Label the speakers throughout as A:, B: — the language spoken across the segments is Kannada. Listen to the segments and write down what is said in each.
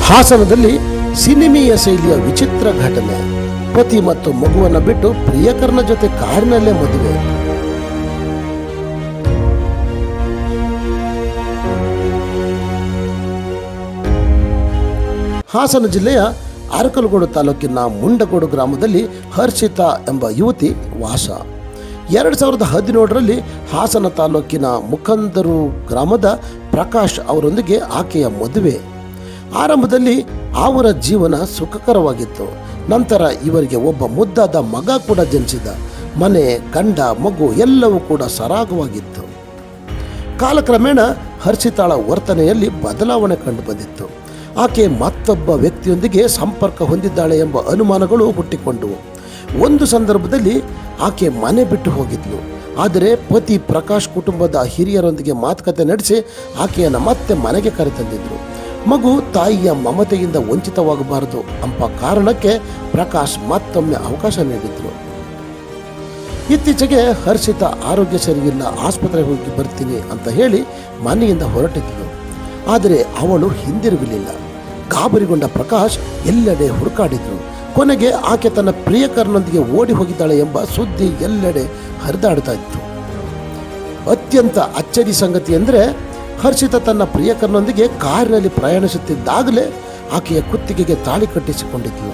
A: ಹಾಸನದಲ್ಲಿ ಸಿನಿಮೀಯ ಶೈಲಿಯ ವಿಚಿತ್ರ ಘಟನೆ. ಪತಿ ಮತ್ತು ಮಗುವನ್ನು ಬಿಟ್ಟು ಪ್ರಿಯಕರನ ಜೊತೆ ಕಾರಿನಲ್ಲೇ ಮದುವೆ. ಹಾಸನ ಜಿಲ್ಲೆಯ ಅರಕಲಗೂಡು ತಾಲೂಕಿನ ಮುಂಡಗೋಡು ಗ್ರಾಮದಲ್ಲಿ ಹರ್ಷಿತಾ ಎಂಬ ಯುವತಿ ವಾಸ. 2017ರಲ್ಲಿ ಹಾಸನ ತಾಲೂಕಿನ ಮುಖಂದರು ಗ್ರಾಮದ ಪ್ರಕಾಶ್ ಅವರೊಂದಿಗೆ ಆಕೆಯ ಮದುವೆ. ಆರಂಭದಲ್ಲಿ ಅವರ ಜೀವನ ಸುಖಕರವಾಗಿತ್ತು. ನಂತರ ಇವರಿಗೆ ಒಬ್ಬ ಮುದ್ದಾದ ಮಗ ಕೂಡ ಜನಿಸಿದ. ಮನೆ, ಗಂಡ, ಮಗು ಎಲ್ಲವೂ ಕೂಡ ಸರಾಗವಾಗಿತ್ತು. ಕಾಲಕ್ರಮೇಣ ಹರ್ಷಿತಾಳ ವರ್ತನೆಯಲ್ಲಿ ಬದಲಾವಣೆ ಕಂಡುಬಂದಿತ್ತು. ಆಕೆ ಮತ್ತೊಬ್ಬ ವ್ಯಕ್ತಿಯೊಂದಿಗೆ ಸಂಪರ್ಕ ಹೊಂದಿದ್ದಾಳೆ ಎಂಬ ಅನುಮಾನಗಳು ಹುಟ್ಟಿಕೊಂಡವು. ಒಂದು ಸಂದರ್ಭದಲ್ಲಿ ಆಕೆ ಮನೆ ಬಿಟ್ಟು ಹೋಗಿದ್ಲು. ಆದರೆ ಪತಿ ಪ್ರಕಾಶ್ ಕುಟುಂಬದ ಹಿರಿಯರೊಂದಿಗೆ ಮಾತುಕತೆ ನಡೆಸಿ ಆಕೆಯನ್ನು ಮತ್ತೆ ಮನೆಗೆ ಕರೆತಂದಿದ್ರು. ಮಗು ತಾಯಿಯ ಮಮತೆಯಿಂದ ವಂಚಿತವಾಗಬಾರದು ಎಂಬ ಕಾರಣಕ್ಕೆ ಪ್ರಕಾಶ್ ಮತ್ತೊಮ್ಮೆ ಅವಕಾಶ ನೀಡಿದ್ರು. ಇತ್ತೀಚೆಗೆ ಹರ್ಷಿತಾ ಆರೋಗ್ಯ ಸರಿಯಿಲ್ಲ, ಆಸ್ಪತ್ರೆಗೆ ಹೋಗಿ ಬರ್ತೀನಿ ಅಂತ ಹೇಳಿ ಮನೆಯಿಂದ ಹೊರಟಿದ್ಲು. ಆದರೆ ಅವಳು ಹಿಂದಿರುಗಲಿಲ್ಲ. ಗಾಬರಿಗೊಂಡ ಪ್ರಕಾಶ್ ಎಲ್ಲೆಡೆ ಹುಡುಕಾಡಿದ್ರು. ಕೊನೆಗೆ ಆಕೆ ತನ್ನ ಪ್ರಿಯಕರನೊಂದಿಗೆ ಓಡಿ ಹೋಗಿದ್ದಾಳೆ ಎಂಬ ಸುದ್ದಿ ಎಲ್ಲೆಡೆ ಹರಿದಾಡ್ತಾ ಇತ್ತು. ಅತ್ಯಂತ ಅಚ್ಚರಿ ಸಂಗತಿ ಎಂದರೆ, ಹರ್ಷಿತಾ ತನ್ನ ಪ್ರಿಯಕರನೊಂದಿಗೆ ಕಾರಿನಲ್ಲಿ ಪ್ರಯಾಣಿಸುತ್ತಿದ್ದಾಗಲೇ ಆಕೆಯ ಕುತ್ತಿಗೆಗೆ ತಾಳಿ ಕಟ್ಟಿಸಿಕೊಂಡಿದ್ಲು.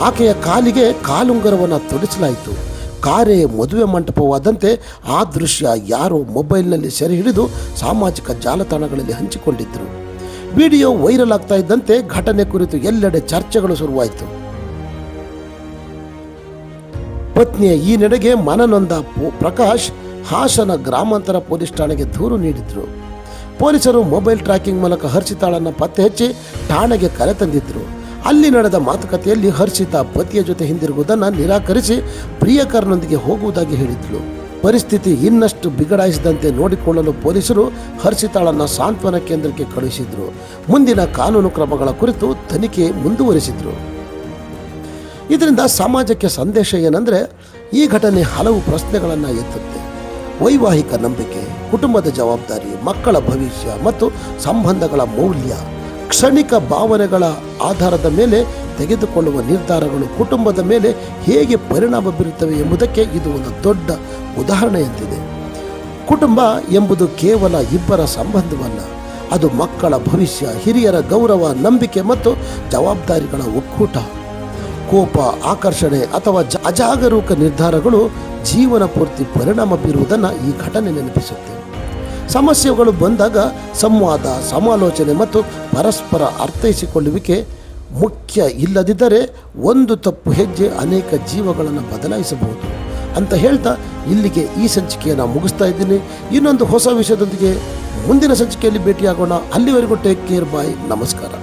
A: ಆಕೆಯ ಕಾಲಿಗೆ ಕಾಲುಂಗರವನ್ನು ತೊಡಿಸಲಾಯಿತು. ಕಾರೇ ಮದುವೆ ಮಂಟಪವಾದಂತೆ ಆ ದೃಶ್ಯ ಯಾರೋ ಮೊಬೈಲ್ನಲ್ಲಿ ಸೆರೆ ಹಿಡಿದು ಸಾಮಾಜಿಕ ಜಾಲತಾಣಗಳಲ್ಲಿ ಹಂಚಿಕೊಂಡಿದ್ದರು. ವಿಡಿಯೋ ವೈರಲ್ ಆಗ್ತಾ ಇದ್ದಂತೆ ಘಟನೆ ಕುರಿತು ಎಲ್ಲೆಡೆ ಚರ್ಚೆಗಳು ಶುರುವಾಯಿತು. ಪತ್ನಿಯ ಈ ನಡೆಗೆ ಮನನೊಂದ ಪ್ರಕಾಶ್ ಹಾಸನ ಗ್ರಾಮಾಂತರ ಪೊಲೀಸ್ ಠಾಣೆಗೆ ದೂರು ನೀಡಿದ್ರು. ಪೊಲೀಸರು ಮೊಬೈಲ್ ಟ್ರ್ಯಾಕಿಂಗ್ ಮೂಲಕ ಹರ್ಷಿತಾಳನ್ನು ಪತ್ತೆ ಹಚ್ಚಿ ಠಾಣೆಗೆ ಕರೆತಂದಿದ್ರು. ಅಲ್ಲಿ ನಡೆದ ಮಾತುಕತೆಯಲ್ಲಿ ಹರ್ಷಿತಾ ಪತಿಯ ಜೊತೆ ಹಿಂದಿರುಗುವುದನ್ನು ನಿರಾಕರಿಸಿ ಪ್ರಿಯಕರನೊಂದಿಗೆ ಹೋಗುವುದಾಗಿ ಹೇಳಿದ್ಳು. ಪರಿಸ್ಥಿತಿ ಇನ್ನಷ್ಟು ಬಿಗಡಾಯಿಸದಂತೆ ನೋಡಿಕೊಳ್ಳಲು ಪೊಲೀಸರು ಹರ್ಷಿತಾಳನ್ನು ಸಾಂತ್ವನ ಕೇಂದ್ರಕ್ಕೆ ಕಳುಹಿಸಿದ್ರು. ಮುಂದಿನ ಕಾನೂನು ಕ್ರಮಗಳ ಕುರಿತು ತನಿಖೆ ಮುಂದುವರಿಸಿದ್ರು. ಇದರಿಂದ ಸಮಾಜಕ್ಕೆ ಸಂದೇಶ ಏನಂದರೆ, ಈ ಘಟನೆ ಹಲವು ಪ್ರಶ್ನೆಗಳನ್ನು ಎತ್ತುತ್ತೆ. ವೈವಾಹಿಕ ನಂಬಿಕೆ, ಕುಟುಂಬದ ಜವಾಬ್ದಾರಿ, ಮಕ್ಕಳ ಭವಿಷ್ಯ ಮತ್ತು ಸಂಬಂಧಗಳ ಮೌಲ್ಯ, ಕ್ಷಣಿಕ ಭಾವನೆಗಳ ಆಧಾರದ ಮೇಲೆ ತೆಗೆದುಕೊಳ್ಳುವ ನಿರ್ಧಾರಗಳು ಕುಟುಂಬದ ಮೇಲೆ ಹೇಗೆ ಪರಿಣಾಮ ಬೀರುತ್ತವೆ ಎಂಬುದಕ್ಕೆ ಇದು ಒಂದು ದೊಡ್ಡ ಉದಾಹರಣೆಯಂತಿದೆ. ಕುಟುಂಬ ಎಂಬುದು ಕೇವಲ ಇಬ್ಬರ ಸಂಬಂಧವಲ್ಲ, ಅದು ಮಕ್ಕಳ ಭವಿಷ್ಯ, ಹಿರಿಯರ ಗೌರವ, ನಂಬಿಕೆ ಮತ್ತು ಜವಾಬ್ದಾರಿಗಳ ಒಕ್ಕೂಟ. ಕೋಪ, ಆಕರ್ಷಣೆ ಅಥವಾ ಅಜಾಗರೂಕ ನಿರ್ಧಾರಗಳು ಜೀವನ ಪೂರ್ತಿ ಪರಿಣಾಮ ಬೀರುವುದನ್ನು ಈ ಘಟನೆ ನೆನಪಿಸುತ್ತೆ. ಸಮಸ್ಯೆಗಳು ಬಂದಾಗ ಸಂವಾದ, ಸಮಾಲೋಚನೆ ಮತ್ತು ಪರಸ್ಪರ ಅರ್ಥೈಸಿಕೊಳ್ಳುವಿಕೆ ಮುಖ್ಯ. ಇಲ್ಲದಿದ್ದರೆ ಒಂದು ತಪ್ಪು ಹೆಜ್ಜೆ ಅನೇಕ ಜೀವಗಳನ್ನು ಬದಲಾಯಿಸಬಹುದು ಅಂತ ಹೇಳ್ತಾ ಇಲ್ಲಿಗೆ ಈ ಸಂಚಿಕೆಯನ್ನು ಮುಗಿಸ್ತಾ ಇದ್ದೀನಿ. ಇನ್ನೊಂದು ಹೊಸ ವಿಷಯದೊಂದಿಗೆ ಮುಂದಿನ ಸಂಚಿಕೆಯಲ್ಲಿ ಭೇಟಿಯಾಗೋಣ. ಅಲ್ಲಿವರೆಗೂ ಟೇಕ್ ಕೇರ್, ಬಾಯ್, ನಮಸ್ಕಾರ.